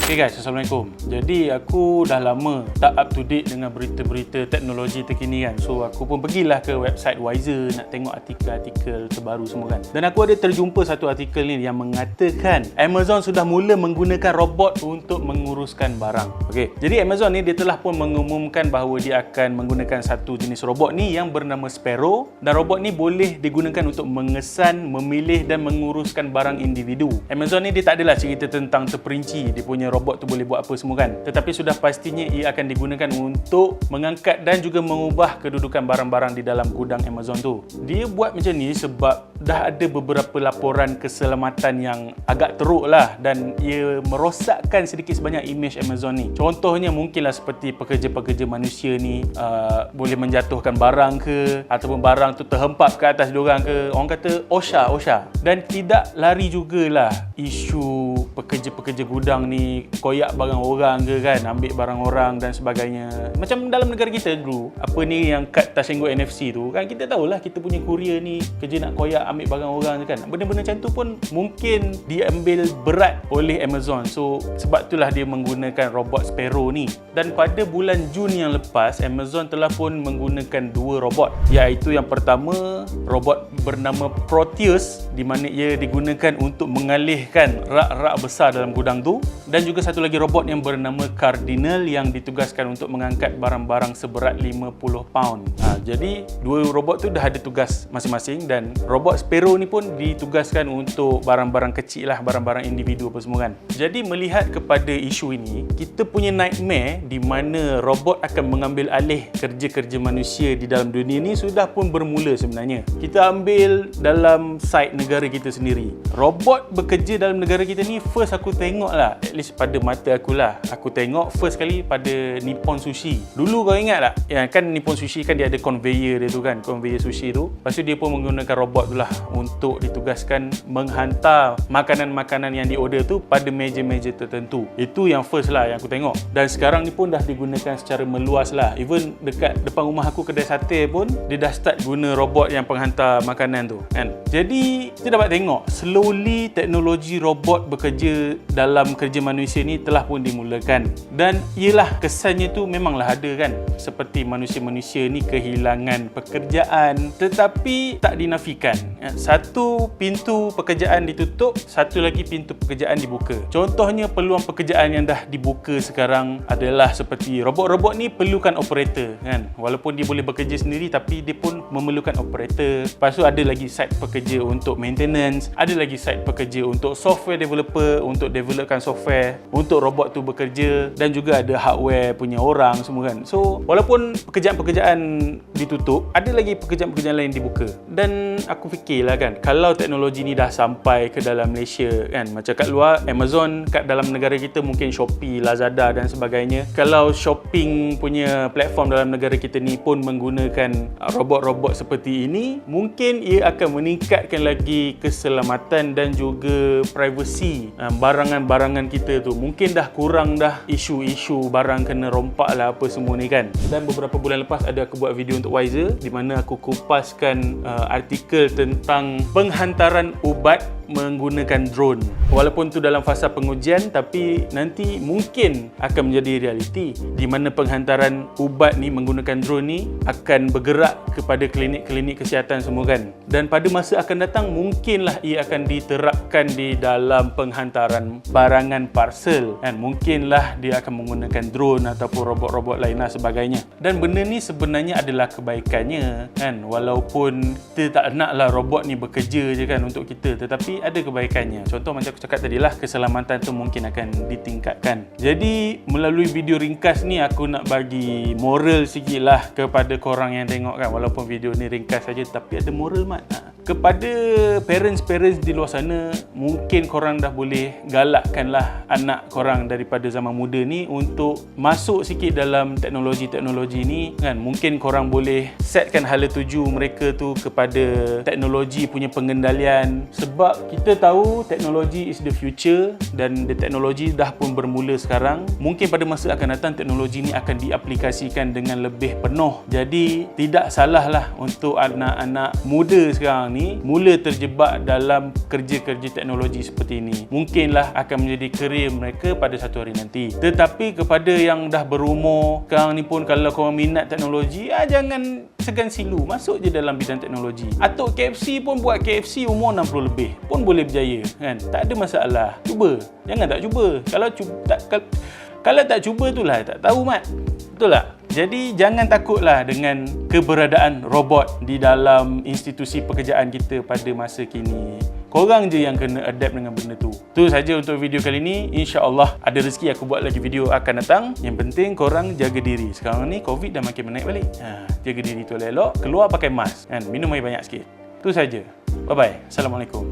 Okay guys, Assalamualaikum. Jadi aku dah lama tak up to date dengan berita-berita teknologi terkini kan. So aku pun pergilah ke website Wiser nak tengok artikel-artikel terbaru semua kan. Dan aku ada terjumpa satu artikel ni yang mengatakan Amazon sudah mula menggunakan robot untuk menguruskan barang. Okay, jadi Amazon ni dia telah pun mengumumkan bahawa dia akan menggunakan satu jenis robot ni yang bernama Sparrow. Dan robot ni boleh digunakan untuk mengesan, memilih dan menguruskan barang individu. Amazon ni dia tak adalah cerita tentang terperinci dia punya robot tu boleh buat apa semua kan. Tetapi sudah pastinya ia akan digunakan untuk mengangkat dan juga mengubah kedudukan barang-barang di dalam gudang Amazon tu. Dia buat macam ni sebab dah ada beberapa laporan keselamatan yang agak teruk lah dan ia merosakkan sedikit sebanyak imej Amazon ni. Contohnya mungkinlah seperti pekerja-pekerja manusia ni boleh menjatuhkan barang ke ataupun barang tu terhempap ke atas diorang ke. Orang kata OSHA. Dan tidak lari jugalah isu pekerja-pekerja gudang ni koyak barang orang ke kan, ambil barang orang dan sebagainya. Macam dalam negara kita dulu, apa ni yang kad Tashengo NFC tu kan, kita tahulah kita punya courier ni kerja nak koyak ambil barang orang je kan. Benda-benda macam tu pun mungkin diambil berat oleh Amazon. So sebab itulah dia menggunakan robot Sparrow ni. Dan pada bulan Jun yang lepas, Amazon telah pun menggunakan dua robot, iaitu yang pertama robot bernama Proteus, di mana ia digunakan untuk mengalihkan rak-rak besar dalam gudang tu, dan juga satu lagi robot yang bernama Cardinal yang ditugaskan untuk mengangkat barang-barang seberat 50 pound. Jadi dua robot tu dah ada tugas masing-masing dan robot Sparrow ni pun ditugaskan untuk barang-barang kecil lah, barang-barang individu apa semua kan. Jadi melihat kepada isu ini, kita punya nightmare di mana robot akan mengambil alih kerja-kerja manusia di dalam dunia ni sudah pun bermula sebenarnya. Kita ambil dalam side negara kita sendiri. Robot bekerja dalam negara kita ni first aku tengok lah, at least pada mata aku lah, aku tengok first kali pada Nippon Sushi. Dulu kau ingat tak? Ya, kan Nippon Sushi kan dia ada conveyor dia tu kan, conveyor sushi tu. Lepas tu dia pun menggunakan robot tu lah untuk ditugaskan menghantar makanan-makanan yang di order tu pada meja-meja tertentu. Itu yang first lah yang aku tengok. Dan sekarang ni pun dah digunakan secara meluas lah. Even dekat depan rumah aku kedai sate pun dia dah start guna robot yang penghantar makanan tu kan. Jadi kita dapat tengok slowly teknologi robot bekerja dalam kerja manusia ni telah pun dimulakan. Dan ialah kesannya tu memanglah ada kan, seperti manusia-manusia ni kehilangan pekerjaan, tetapi tak dinafikan. Satu pintu pekerjaan ditutup, satu lagi pintu pekerjaan dibuka. Contohnya peluang pekerjaan yang dah dibuka sekarang adalah seperti robot-robot ni perlukan operator kan. Walaupun dia boleh bekerja sendiri tapi dia pun memerlukan operator. Lepas tu ada lagi side pekerja untuk maintenance, ada lagi side pekerja untuk software developer untuk developkan software untuk robot tu bekerja, dan juga ada hardware punya orang semua kan. So walaupun pekerjaan-pekerjaan ditutup, ada lagi pekerjaan-pekerjaan lain dibuka. Dan aku fikirlah kan, kalau teknologi ni dah sampai ke dalam Malaysia kan, macam kat luar Amazon, kat dalam negara kita mungkin Shopee, Lazada dan sebagainya. Kalau shopping punya platform dalam negara kita ni pun menggunakan robot-robot seperti ini, mungkin ia akan meningkatkan lagi keselamatan dan juga privacy barangan-barangan kita tu. Mungkin dah kurang dah isu-isu barang kena rompak lah apa semua ni kan. Dan beberapa bulan lepas ada aku buat video untuk Wiser di mana aku kupaskan artikel tentang penghantaran ubat menggunakan drone. Walaupun tu dalam fasa pengujian, tapi nanti mungkin akan menjadi realiti di mana penghantaran ubat ni menggunakan drone ni akan bergerak kepada klinik-klinik kesihatan semua kan. Dan pada masa akan datang mungkinlah ia akan diterapkan di dalam penghantaran barangan parcel kan. Mungkinlah dia akan menggunakan drone ataupun robot-robot lain lah sebagainya. Dan benda ni sebenarnya adalah kebaikannya kan. Walaupun kita tak naklah robot ni bekerja je kan untuk kita, tetapi ada kebaikannya. Contoh macam aku cakap tadi lah, keselamatan tu mungkin akan ditingkatkan. Jadi melalui video ringkas ni aku nak bagi moral sikit lah kepada korang yang tengok kan. Walaupun video ni ringkas saja tapi ada moral mat. Kepada parents-parents di luar sana, mungkin korang dah boleh galakkanlah anak korang daripada zaman muda ni untuk masuk sikit dalam teknologi-teknologi ni kan. Mungkin korang boleh setkan hala tuju mereka tu kepada teknologi punya pengendalian, sebab kita tahu teknologi is the future dan teknologi dah pun bermula sekarang. Mungkin pada masa akan datang teknologi ni akan diaplikasikan dengan lebih penuh. Jadi tidak salah lah untuk anak-anak muda sekarang ni mula terjebak dalam kerja-kerja teknologi seperti ini. Mungkinlah akan menjadi kerjaya mereka pada satu hari nanti. Tetapi kepada yang dah berumur, sekarang ni pun kalau korang minat teknologi, jangan segan silu, masuk je dalam bidang teknologi. Atuk KFC pun buat KFC umur 60 lebih pun boleh berjaya kan. Tak ada masalah. Cuba. Jangan tak cuba. Kalau tak cuba itulah tak tahu mat. Betul tak? Jadi jangan takutlah dengan keberadaan robot di dalam institusi pekerjaan kita pada masa kini. Korang je yang kena adapt dengan benda tu. Itu saja untuk video kali ni. InsyaAllah ada rezeki aku buat lagi video akan datang. Yang penting korang jaga diri. Sekarang ni COVID dah makin menaik balik. Jaga diri tu elok. Keluar pakai mask. Minum air banyak sikit. Itu saja. Bye-bye. Assalamualaikum.